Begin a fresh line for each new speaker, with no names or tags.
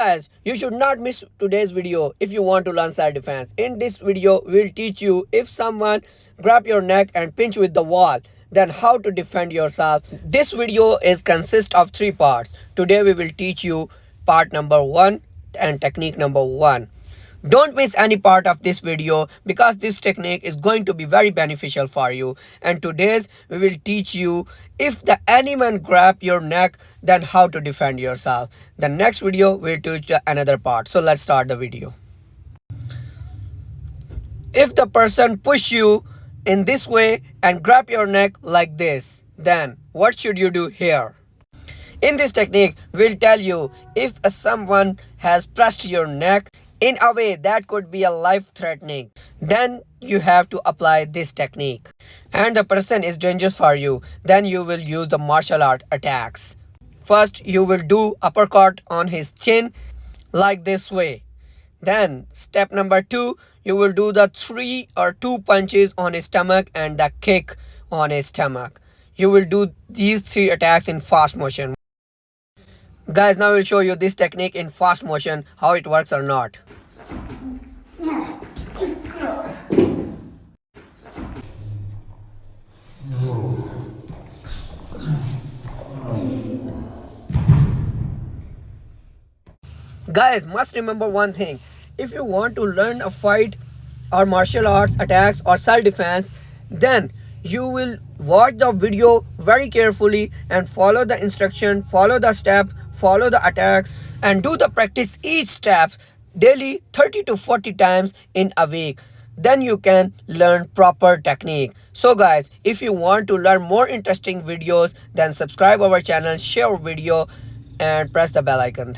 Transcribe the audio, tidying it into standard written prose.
Guys, you should not miss today's video if you want to learn self-defense. In this video, we'll teach you if someone grab your neck and pinch with the wall, then how to defend yourself. This video is consist of 3 parts. Today we will teach you part number 1 and technique number 1. Don't miss any part of this video because this technique is going to be very beneficial for you. And today's we will teach you if the anyone grab your neck, then how to defend yourself. The next video will teach another part. So let's start the video. If the person push you in this way and grab your neck like this, then what should you do here? In this technique, we'll tell you if someone has pressed your neck in a way that could be a life-threatening, then you have to apply this technique. And the person is dangerous for you, then you will use the martial art attacks. First, you will do uppercut on his chin like this way. Then, step number 2, you will do the 3 or 2 punches on his stomach and the kick on his stomach. You will do these 3 attacks in fast motion. Guys, now we'll show you this technique in fast motion, how it works or not. Guys, must remember one thing. If you want to learn a fight or martial arts attacks or self-defense, then you will watch the video very carefully and follow the instruction, follow the step, follow the attacks, and do the practice each step daily 30 to 40 times in a week. Then you can learn proper technique. So guys, if you want to learn more interesting videos, then subscribe our channel, share our video, and press the bell icon.